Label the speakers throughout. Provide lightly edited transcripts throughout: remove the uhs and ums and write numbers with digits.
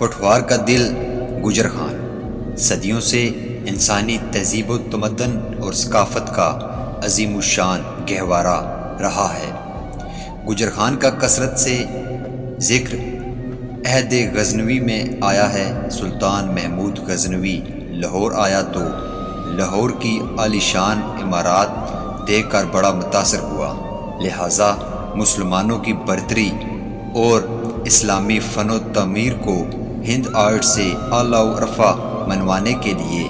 Speaker 1: پٹھوار کا دل گجر خان صدیوں سے انسانی تہذیب و تمدن اور ثقافت کا عظیم الشان گہوارہ رہا ہے۔ گجر خان کا کثرت سے ذکر عہد غزنوی میں آیا ہے۔ سلطان محمود غزنوی لاہور آیا تو لاہور کی عالیشان عمارات دیکھ کر بڑا متاثر ہوا، لہٰذا مسلمانوں کی برتری اور اسلامی فن و تعمیر کو ہند آرٹ سے اعلیٰ و رفع منوانے کے لیے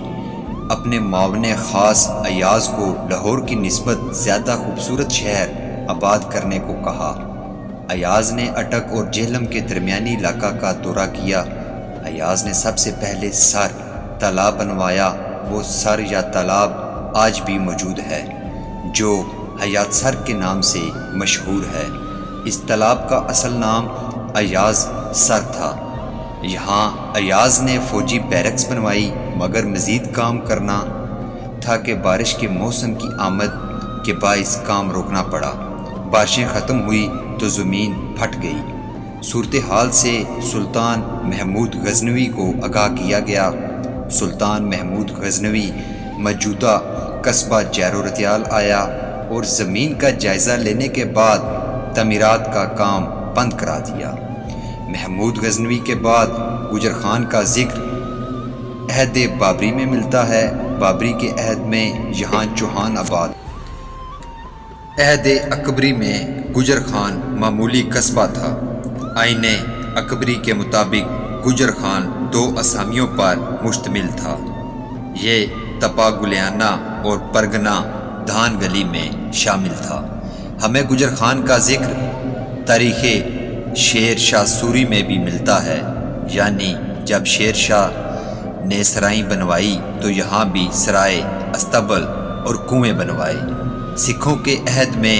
Speaker 1: اپنے معاون خاص ایاز کو لاہور کی نسبت زیادہ خوبصورت شہر آباد کرنے کو کہا۔ ایاز نے اٹک اور جہلم کے درمیانی علاقہ کا دورہ کیا۔ ایاز نے سب سے پہلے سر تالاب بنوایا۔ وہ سر یا تالاب آج بھی موجود ہے جو حیات سر کے نام سے مشہور ہے۔ اس تالاب کا اصل نام ایاز سر تھا۔ یہاں ایاز نے فوجی بیرکس بنوائی، مگر مزید کام کرنا تھا کہ بارش کے موسم کی آمد کے باعث کام روکنا پڑا۔ بارشیں ختم ہوئی تو زمین پھٹ گئی۔ صورتحال سے سلطان محمود غزنوی کو آگاہ کیا گیا۔ سلطان محمود غزنوی موجودہ قصبہ جیرو رتیال آیا اور زمین کا جائزہ لینے کے بعد تعمیرات کا کام بند کرا دیا۔ محمود غزنوی کے بعد گجر خان کا ذکر عہد بابری میں ملتا ہے۔ بابری کے عہد میں یہاں چوہان آباد۔ عہد اکبری میں گجر خان معمولی قصبہ تھا۔ آئین اکبری کے مطابق گجر خان 2 اسامیوں پر مشتمل تھا۔ یہ تپا گلیانہ اور پرگنہ دھان گلی میں شامل تھا۔ ہمیں گجر خان کا ذکر تاریخ شیر شاہ سوری میں بھی ملتا ہے، یعنی جب شیر شاہ نے سرائیں بنوائی تو یہاں بھی سرائے، استبل اور کنویں بنوائے۔ سکھوں کے عہد میں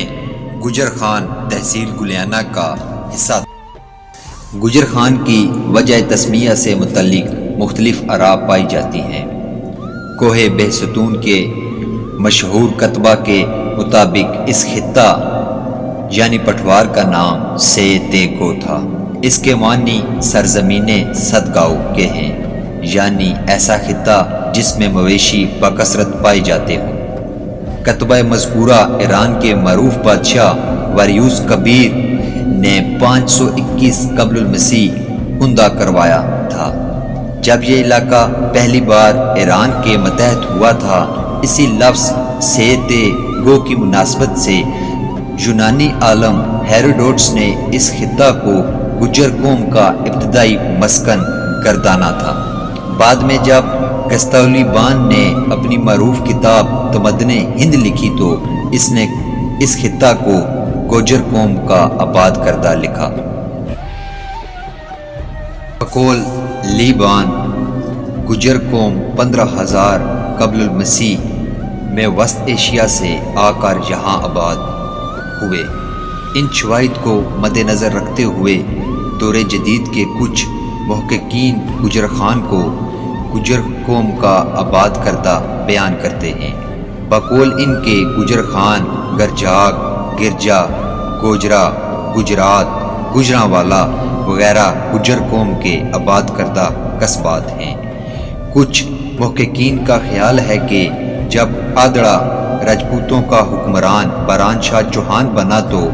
Speaker 1: گجر خان تحصیل گلیانہ کا حصہ تھا۔ گجر خان کی وجہ تسمیہ سے متعلق مختلف آراء پائی جاتی ہیں۔ کوہ بہستون کے مشہور کتبہ کے مطابق اس خطہ یعنی پٹھوار کا نام سے تے کو تھا۔ اس کے معنی سرزمین صدگاؤ کے ہیں، یعنی ایسا خطہ جس میں مویشی بکثرت پائے جاتے ہوں۔ کتبہ مذکورہ ایران کے معروف بادشاہ واریوس کبیر نے 521 قبل المسیح ہندا کروایا تھا۔ جب یہ علاقہ پہلی بار ایران کے متحد ہوا تھا، اسی لفظ سے تے گو کی مناسبت سے یونانی عالم ہیروڈوٹس نے اس خطہ کو گجر قوم کا ابتدائی مسکن گردانا تھا۔ بعد میں جب کستولی بان نے اپنی معروف کتاب تمدن ہند لکھی تو اس نے اس خطہ کو گوجر قوم کا آباد کردہ لکھا۔ بقول لی بان گجر قوم 15,000 قبل المسیح میں وسط ایشیا سے آ کر یہاں آباد ہوئے۔ ان شواہد کو مد نظر رکھتے ہوئے دور جدید کے کچھ محققین گجر خان کو گجر قوم کا آباد کردہ بیان کرتے ہیں۔ بقول ان کے گجر خان گرجاگ، گرجا، گوجرا، گجرات، گجرانوالا وغیرہ گجر قوم کے آباد کردہ قصبات ہیں۔ کچھ محققین کا خیال ہے کہ جب آدڑا راجپوتوں کا حکمران باران شاہ چوہان بنا تو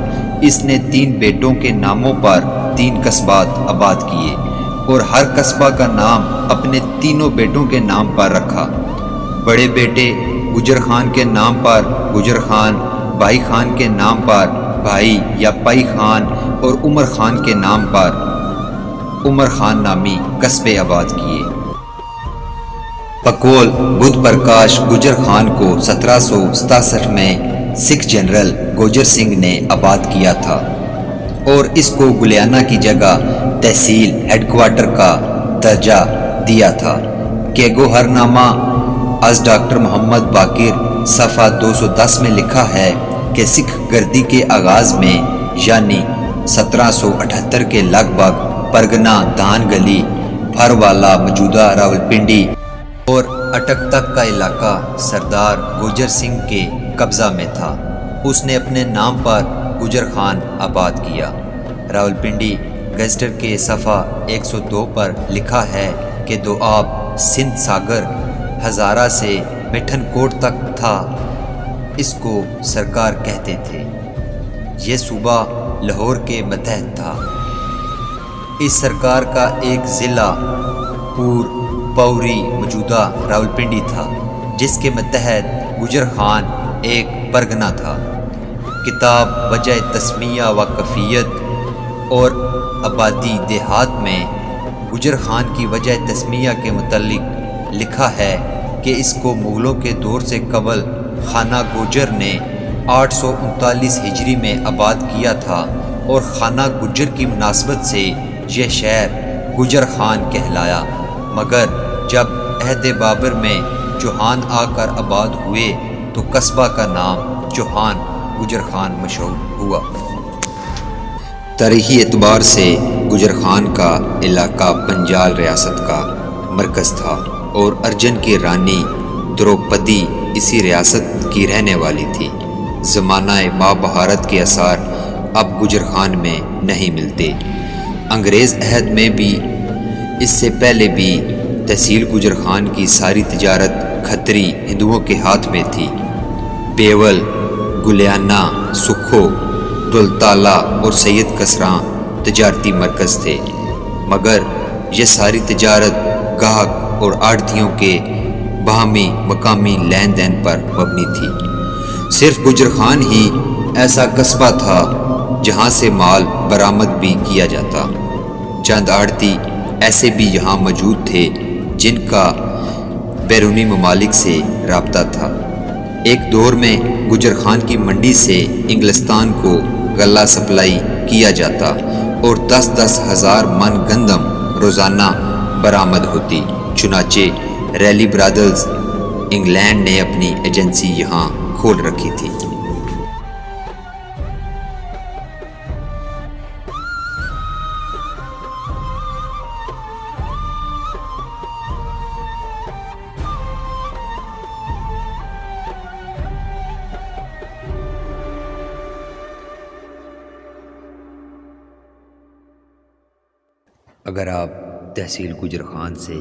Speaker 1: اس نے 3 بیٹوں کے ناموں پر 3 قصبات آباد کیے اور ہر قصبہ کا نام اپنے تینوں بیٹوں کے نام پر رکھا۔ بڑے بیٹے گجر خان کے نام پر گجر خان، بھائی خان کے نام پر بھائی یا پائی خان اور عمر خان کے نام پر عمر خان نامی قصبے آباد کیے۔ بقول بدھ پرکاش گجر خان کو 1767 میں سکھ جنرل گوجر سنگھ نے آباد کیا تھا اور اس کو گلیانہ کی جگہ تحصیل ہیڈ کوارٹر کا درجہ دیا تھا۔ کہ گوہر نامہ از ڈاکٹر محمد باقر صفحہ 210 میں لکھا ہے کہ سکھ گردی کے آغاز میں یعنی 1778 کے لگ بھگ پرگنہ دھان گلی، بھروالا موجودہ راولپنڈی اور اٹک تک کا علاقہ سردار گوجر سنگھ کے قبضہ میں تھا۔ اس نے اپنے نام پر گجر خان آباد کیا۔ راولپنڈی گزٹر کے صفحہ 102 پر لکھا ہے کہ دوآب سندھ ساگر ہزارہ سے مٹھن کوٹ تک تھا، اس کو سرکار کہتے تھے۔ یہ صوبہ لاہور کے ماتحت تھا۔ اس سرکار کا ایک ضلع پور پوری موجودہ راولپنڈی تھا، جس کے ماتحت گجر خان ایک پرگنہ تھا۔ کتاب وجہ تسمیہ و کفیت اور آبادی دیہات میں گجر خان کی وجہ تسمیہ کے متعلق لکھا ہے کہ اس کو مغلوں کے دور سے قبل خانہ گوجر نے 839 ہجری میں آباد کیا تھا، اور خانہ گجر کی مناسبت سے یہ شہر گجر خان کہلایا، مگر جب عہد بابر میں چوہان آ کر آباد ہوئے تو قصبہ کا نام چوہان گجر خان مشہور ہوا۔ تاریخی اعتبار سے گجر خان کا علاقہ پنجال ریاست کا مرکز تھا، اور ارجن کی رانی دروپدی اسی ریاست کی رہنے والی تھی۔ زمانہ مابھارت کے آثار اب گجر خان میں نہیں ملتے۔ انگریز عہد میں بھی اس سے پہلے بھی تحصیل گجر خان کی ساری تجارت کھتری ہندوؤں کے ہاتھ میں تھی۔ بیول، گلیانہ، سکھو، دلتالہ اور سید کسراں تجارتی مرکز تھے، مگر یہ ساری تجارت گاہک اور آڑھتیوں کے باہمی مقامی لین دین پر مبنی تھی۔ صرف گجر خان ہی ایسا قصبہ تھا جہاں سے مال برآمد بھی کیا جاتا۔ چند آڑھتی ایسے بھی یہاں موجود تھے جن کا بیرونی ممالک سے رابطہ تھا۔ ایک دور میں گجر خان کی منڈی سے انگلستان کو غلہ سپلائی کیا جاتا، اور 10-10 ہزار من گندم روزانہ برآمد ہوتی۔ چنانچہ ریلی برادرز انگلینڈ نے اپنی ایجنسی یہاں کھول رکھی تھی۔ اگر آپ تحصیل گجر خان سے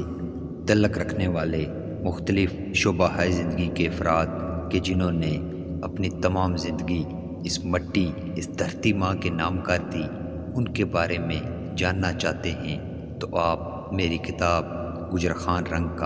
Speaker 1: تعلق رکھنے والے مختلف شعبہ زندگی کے افراد کے جنہوں نے اپنی تمام زندگی اس مٹی، اس دھرتی ماں کے نام کر دی، ان کے بارے میں جاننا چاہتے ہیں تو آپ میری کتاب گجر خان رنگ کا